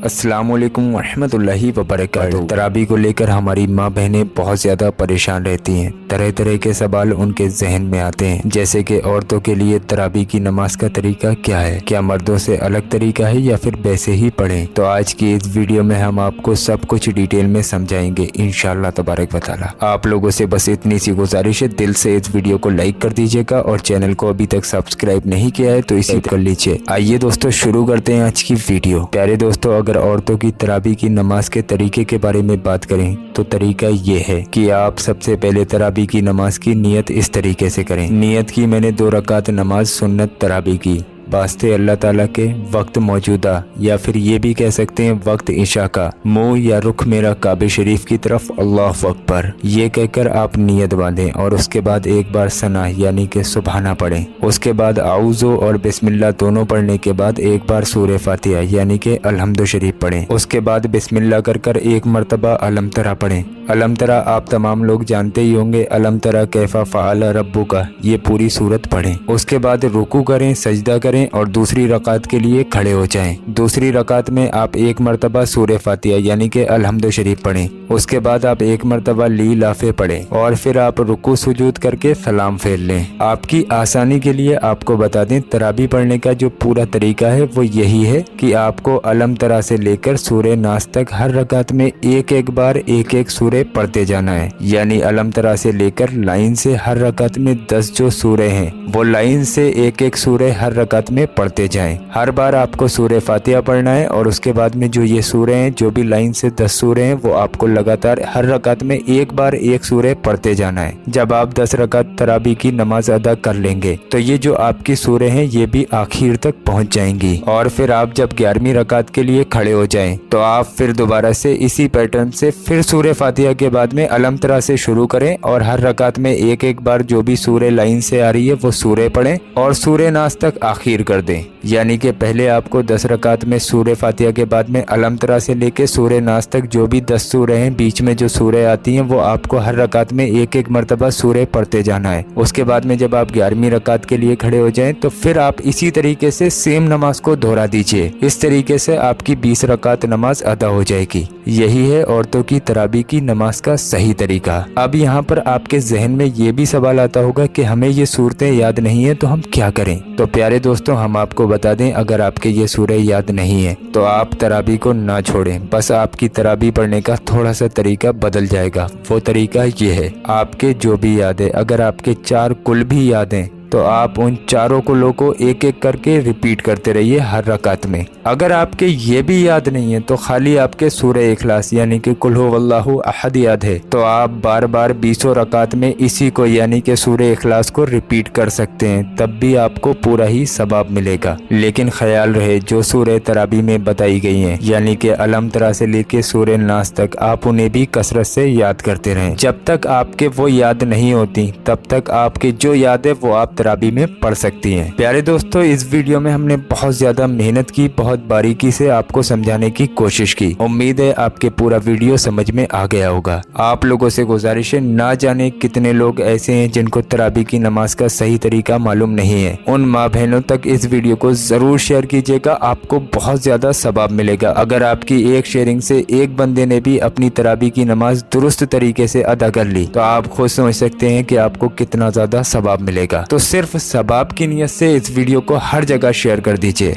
अस्सलामुअलैकुम वरहमतुल्लाहि वबरकातुहू। तरावी को लेकर हमारी माँ बहनें बहुत ज़्यादा परेशान रहती हैं। तरह तरह के सवाल उनके जहन में आते हैं, जैसे कि औरतों के लिए तरावी की नमाज का तरीका क्या है, क्या मर्दों से अलग तरीका है या फिर वैसे ही पढ़ें। तो आज की इस वीडियो में हम आपको सब कुछ डिटेल में समझाएंगे इंशाअल्लाह तबारक व तआला। आप लोगों से बस इतनी सी गुजारिश है, दिल से इस वीडियो को लाइक कर दीजिएगा और चैनल को अभी तक सब्सक्राइब नहीं किया है तो इसे कर लीजिए। आइए दोस्तों शुरू करते हैं आज की वीडियो। प्यारे दोस्तों, अगर औरतों की तरावी की नमाज के तरीके के बारे में बात करें तो तरीका ये है कि आप सबसे पहले तरावी की नमाज की नियत इस तरीके से करें। नियत की मैंने 2 रकात नमाज सुन्नत तरावी की वास्ते अल्लाह ताला के वक्त मौजूदा या फिर ये भी कह सकते हैं वक्त इशा का, मुंह या रुख मेरा काबे शरीफ की तरफ अल्लाह अकबर ये कहकर आप नियत बांधें और उसके बाद एक बार सना यानी कि सुबहाना पढ़ें। उसके बाद आऊज़ो और बिस्मिल्लाह दोनों पढ़ने के बाद एक बार सूरह फातिहा यानी कि अलहम्दु शरीफ पढ़ें। उसके बाद बिस्मिल्लाह कर एक मरतबा अलम तरा पढ़ें। अलम तरा आप तमाम लोग जानते ही होंगे, अलम तरा कैफा फ़अल रब्बुका, ये पूरी सूरत पढ़ें। उसके बाद रुकू करें, सजदा करें और दूसरी रकात के लिए खड़े हो जाएं। दूसरी रकात में आप एक मरतबा सूरह फातिहा यानी कि अलहम्दु शरीफ पढ़ें। उसके बाद आप एक मरतबा ली लाफे पढ़ें और फिर आप रुकू सुजूद करके सलाम फेर लें। आपकी आसानी के लिए आपको बता दें, तरावी पढ़ने का जो पूरा तरीका है वो यही है कि आपको अलम तरा से लेकर सूरह नास तक हर रकात में एक एक बार एक एक सूरह पढ़ते जाना है। यानी अलम तरा से लेकर लाइन से हर रकात में 10 जो सूरह हैं वो लाइन से एक एक सूरह हर रकात में पढ़ते जाएं। हर बार आपको सूरह फातिहा पढ़ना है और उसके बाद में जो ये सूरह हैं, जो भी लाइन से 10 सूरह हैं, वो आपको लगातार हर रकात में एक बार एक सूरह पढ़ते जाना है। जब आप 10 रकात तरावी की नमाज अदा कर लेंगे तो ये जो आपकी सूरह हैं ये भी आखिर तक पहुंच जाएंगी। और फिर आप जब 11वीं रकात के लिए खड़े हो जाएं तो आप फिर दोबारा से इसी पैटर्न से फिर सूरह फातिहा के बाद में अलम तरा से शुरू करें और हर रकात में एक एक बार जो भी सूरह लाइन से आ रही है वो सूरह पढ़ें और सूरह नास तक आखिर कर दें। यानी कि पहले आपको 10 रकात में सूरह फातिहा के बाद में अलम तरा से लेके सूरह नास तक जो भी 10 सूरह हैं, बीच में जो सूरह आती हैं वो आपको हर रकात में एक एक मरतबा सूरह पढ़ते जाना है। उसके बाद में जब आप 11वीं रकात के लिए खड़े हो जाएं तो फिर आप इसी तरीके से सेम नमाज को दोहरा दीजिए। इस तरीके से आपकी 20 रकात नमाज अदा हो जाएगी। यही है औरतों की तरावी की नमाज का सही तरीका। अब यहाँ पर आपके जहन में ये भी सवाल आता होगा कि हमें ये सूरतें याद नहीं है तो हम क्या करें। तो प्यारे दोस्तों, हम आपको बता दें, अगर आपके ये सूरह याद नहीं है तो आप तरावी को ना छोड़ें, बस आपकी तरावी पढ़ने का थोड़ा सा तरीका बदल जाएगा। वो तरीका ये है, आपके जो भी याद है, अगर आपके 4 कुल भी याद हैं तो आप उन चारों कुलों को एक एक करके रिपीट करते रहिए हर रकात में। अगर आपके ये भी याद नहीं है तो खाली आपके सूरह इखलास यानी कि कुल हुवल्लाहु अहद याद है तो आप बार बार 20 रकात में इसी को यानी कि सूरह इखलास को रिपीट कर सकते हैं, तब भी आपको पूरा ही सवाब मिलेगा। लेकिन ख्याल रहे, जो सूरह तरावी में बताई गई हैं यानी कि अलम तरा से लेके सूरह नास तक, आप उन्हें भी कसरत से याद करते रहें। जब तक आपके वो याद नहीं होती तब तक आपके जो याद है वो आप तरावी में पढ़ सकती हैं। प्यारे दोस्तों, इस वीडियो में हमने बहुत ज्यादा मेहनत की, बहुत बारीकी से आपको समझाने की कोशिश की। उम्मीद है आपके पूरा वीडियो समझ में आ गया होगा। आप लोगों से गुजारिश है, ना जाने कितने लोग ऐसे हैं जिनको तरावी की नमाज का सही तरीका मालूम नहीं है। उन माँ बहनों तक इस वीडियो को जरूर शेयर कीजिएगा, आपको बहुत ज्यादा सवाब मिलेगा। अगर आपकी एक शेयरिंग से एक बंदे ने भी अपनी तरावी की नमाज दुरुस्त तरीके से अदा कर ली तो आप खुद समझ सकते हैं कि आपको कितना ज्यादा सवाब मिलेगा। तो सिर्फ सवाब की नियत से इस वीडियो को हर जगह शेयर कर दीजिए।